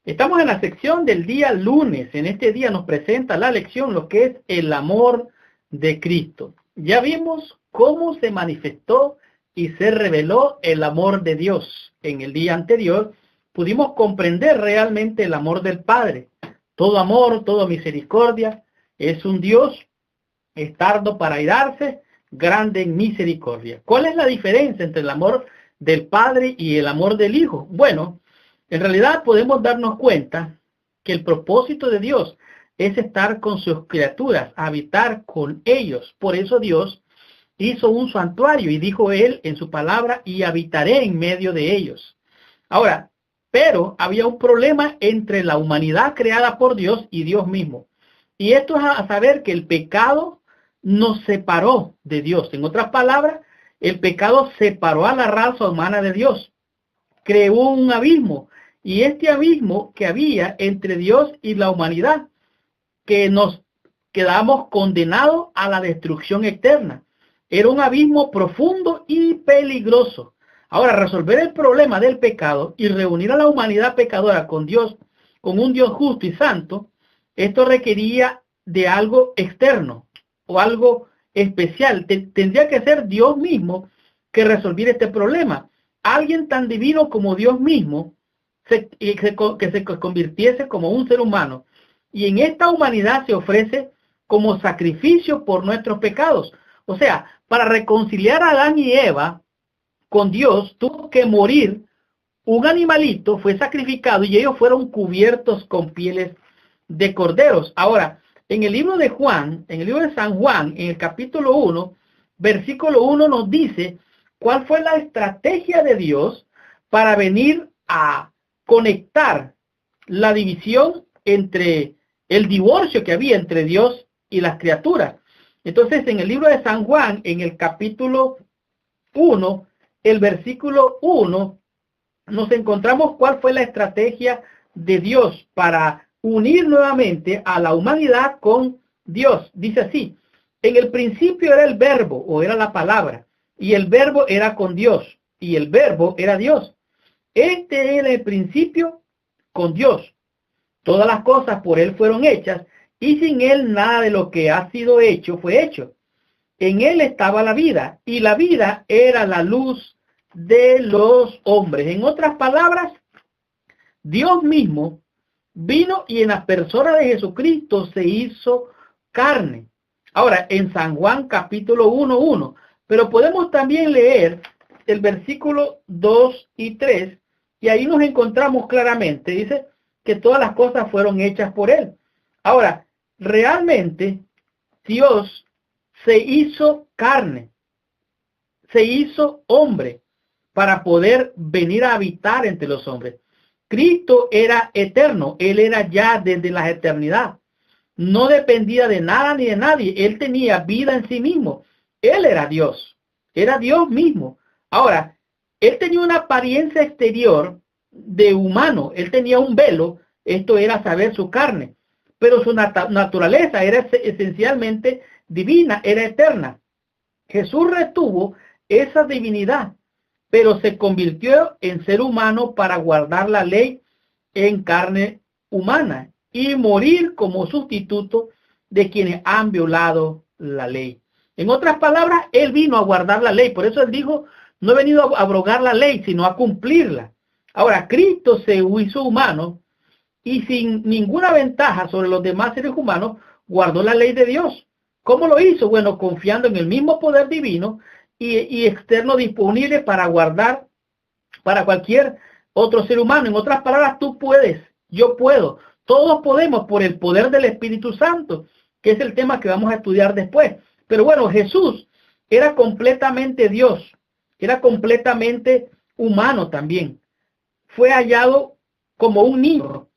Estamos en la sección del día lunes. En este día nos presenta la lección lo que es el amor de Cristo. Ya vimos cómo se manifestó y se reveló el amor de Dios. En el día anterior pudimos comprender realmente el amor del Padre. Todo amor, toda misericordia. Es un Dios tardo para airarse, grande en misericordia. ¿Cuál es la diferencia entre el amor del Padre y el amor del Hijo? Bueno, en realidad podemos darnos cuenta que el propósito de Dios es estar con sus criaturas, habitar con ellos. Por eso Dios hizo un santuario y dijo Él en su palabra, y habitaré en medio de ellos. Ahora, pero había un problema entre la humanidad creada por Dios y Dios mismo. Y esto es a saber que el pecado nos separó de Dios. En otras palabras, el pecado separó a la raza humana de Dios. Creó un abismo. Y este abismo que había entre Dios y la humanidad, que nos quedamos condenados a la destrucción eterna. Era un abismo profundo y peligroso. Ahora, resolver el problema del pecado y reunir a la humanidad pecadora con Dios, con un Dios justo y santo, esto requería de algo externo o algo especial. Tendría que ser Dios mismo que resolviera este problema. Alguien tan divino como Dios mismo, que se convirtiese como un ser humano, y en esta humanidad se ofrece como sacrificio por nuestros pecados. O sea, para reconciliar a Adán y Eva con Dios, tuvo que morir un animalito, fue sacrificado, y ellos fueron cubiertos con pieles de corderos. Ahora, en el libro de Juan, en el libro de San Juan, en el capítulo 1, versículo 1 nos dice cuál fue la estrategia de Dios para venir a conectar la división entre el divorcio que había entre Dios y las criaturas. Entonces, en el libro de San Juan, en el capítulo 1, el versículo 1, nos encontramos cuál fue la estrategia de Dios para unir nuevamente a la humanidad con Dios. Dice así: en el principio era el verbo, o era la palabra, y el verbo era con Dios, y el verbo era Dios. Este era el principio con Dios. Todas las cosas por Él fueron hechas, y sin Él nada de lo que ha sido hecho fue hecho. En Él estaba la vida, y la vida era la luz de los hombres. En otras palabras, Dios mismo vino y en la persona de Jesucristo se hizo carne. Ahora, en San Juan capítulo 1:1, pero podemos también leer el versículo 2 y 3, y ahí nos encontramos claramente, dice que todas las cosas fueron hechas por Él. Ahora, realmente Dios se hizo carne, se hizo hombre para poder venir a habitar entre los hombres. Cristo era eterno, Él era ya desde la eternidad. No dependía de nada ni de nadie, Él tenía vida en sí mismo. Él era Dios mismo. Ahora, Él tenía una apariencia exterior de humano, Él tenía un velo, esto era saber su carne, pero su naturaleza era esencialmente divina, era eterna. Jesús retuvo esa divinidad, pero se convirtió en ser humano para guardar la ley en carne humana y morir como sustituto de quienes han violado la ley. En otras palabras, Él vino a guardar la ley. Por eso Él dijo, no he venido a abrogar la ley, sino a cumplirla. Ahora, Cristo se hizo humano y sin ninguna ventaja sobre los demás seres humanos, guardó la ley de Dios. ¿Cómo lo hizo? Bueno, confiando en el mismo poder divino y externo disponible para guardar para cualquier otro ser humano. En otras palabras, tú puedes, yo puedo, todos podemos por el poder del Espíritu Santo, que es el tema que vamos a estudiar después. Pero bueno, Jesús era completamente Dios, era completamente humano también. Fue hallado como un niño,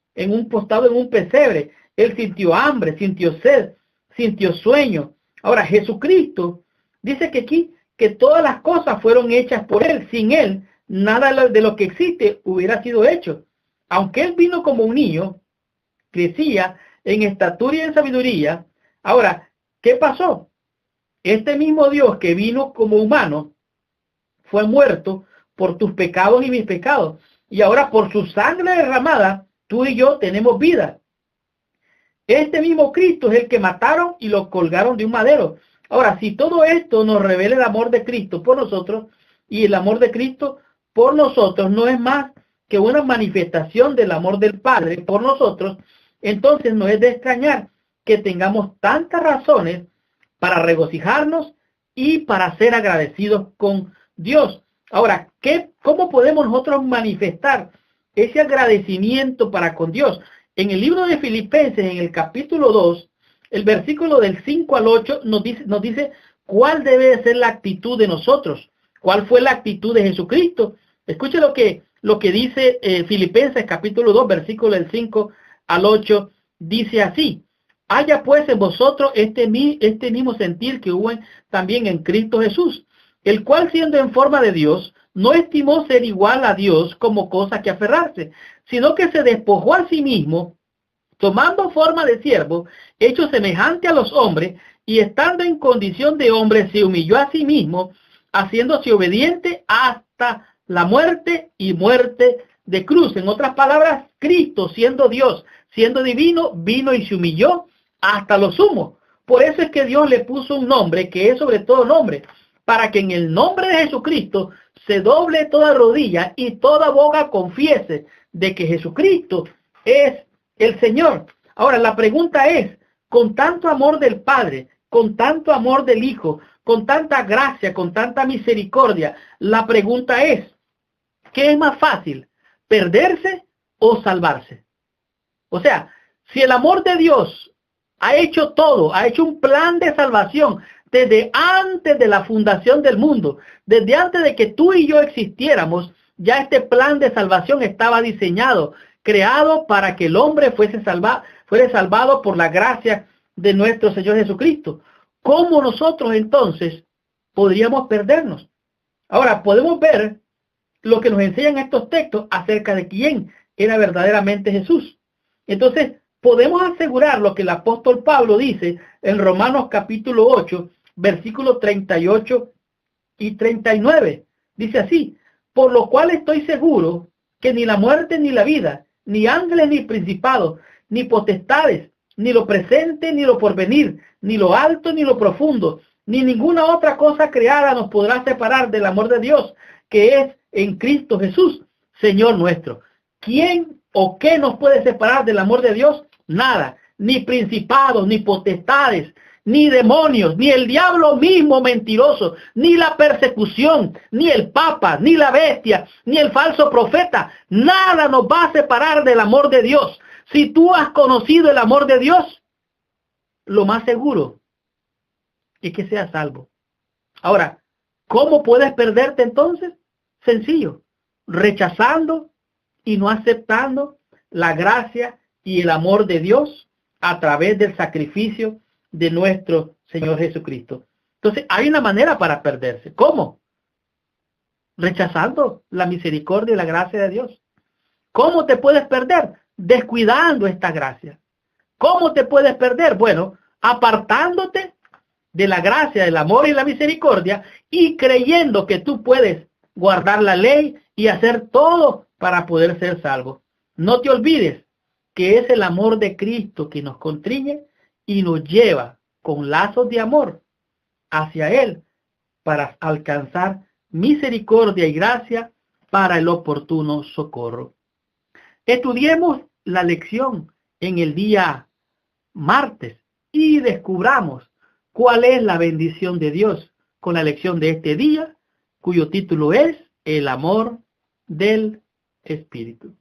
postado en un pesebre. Él sintió hambre, sintió sed, sintió sueño. Ahora, Jesucristo dice que aquí, que todas las cosas fueron hechas por Él. Sin Él, nada de lo que existe hubiera sido hecho. Aunque Él vino como un niño, crecía en estatura y en sabiduría. Ahora, ¿qué pasó? Este mismo Dios que vino como humano fue muerto por tus pecados y mis pecados. Y ahora por su sangre derramada tú y yo tenemos vida. Este mismo Cristo es el que mataron y lo colgaron de un madero. Ahora, si todo esto nos revela el amor de Cristo por nosotros, y el amor de Cristo por nosotros no es más que una manifestación del amor del Padre por nosotros, entonces no es de extrañar que tengamos tantas razones para regocijarnos y para ser agradecidos con Dios. Ahora, ¿cómo podemos nosotros manifestar ese agradecimiento para con Dios? En el libro de Filipenses, en el capítulo 2, el versículo del 5 al 8 nos dice cuál debe de ser la actitud de nosotros, cuál fue la actitud de Jesucristo. Escuche lo que dice Filipenses capítulo 2, versículo del 5 al 8, dice así: haya pues en vosotros este mismo sentir que hubo también en Cristo Jesús, el cual siendo en forma de Dios, no estimó ser igual a Dios como cosa que aferrarse, sino que se despojó a sí mismo, tomando forma de siervo, hecho semejante a los hombres, y estando en condición de hombre, se humilló a sí mismo, haciéndose obediente hasta la muerte y muerte de cruz. En otras palabras, Cristo, siendo Dios, siendo divino, vino y se humilló hasta lo sumo. Por eso es que Dios le puso un nombre que es sobre todo nombre, para que en el nombre de Jesucristo se doble toda rodilla y toda boca confiese de que Jesucristo es el Señor. Ahora, la pregunta es, con tanto amor del Padre, con tanto amor del Hijo, con tanta gracia, con tanta misericordia, la pregunta es, ¿qué es más fácil, perderse o salvarse? O sea, si el amor de Dios ha hecho todo, ha hecho un plan de salvación desde antes de la fundación del mundo, desde antes de que tú y yo existiéramos, ya este plan de salvación estaba diseñado, creado para que el hombre fuese salvado por la gracia de nuestro Señor Jesucristo. ¿Cómo nosotros entonces podríamos perdernos? Ahora, podemos ver lo que nos enseñan estos textos acerca de quién era verdaderamente Jesús. Entonces, podemos asegurar lo que el apóstol Pablo dice en Romanos capítulo 8, versículos 38 y 39. Dice así: por lo cual estoy seguro que ni la muerte ni la vida, ni ángeles ni principados, ni potestades, ni lo presente ni lo porvenir, ni lo alto ni lo profundo, ni ninguna otra cosa creada nos podrá separar del amor de Dios, que es en Cristo Jesús, Señor nuestro. ¿Quién o qué nos puede separar del amor de Dios? Nada, ni principados, ni potestades, ni demonios, ni el diablo mismo mentiroso, ni la persecución, ni el papa, ni la bestia, ni el falso profeta. Nada nos va a separar del amor de Dios. Si tú has conocido el amor de Dios, lo más seguro es que seas salvo. Ahora, ¿cómo puedes perderte entonces? Sencillo, rechazando y no aceptando la gracia y el amor de Dios a través del sacrificio de nuestro Señor Jesucristo. Entonces, hay una manera para perderse. ¿Cómo? Rechazando la misericordia y la gracia de Dios. ¿Cómo te puedes perder? Descuidando esta gracia. ¿Cómo te puedes perder? Bueno, apartándote de la gracia, del amor y la misericordia y creyendo que tú puedes guardar la ley y hacer todo para poder ser salvo. No te olvides que es el amor de Cristo que nos constriñe y nos lleva con lazos de amor hacia Él para alcanzar misericordia y gracia para el oportuno socorro. Estudiemos la lección en el día martes y descubramos cuál es la bendición de Dios con la lección de este día, cuyo título es El amor del Espíritu.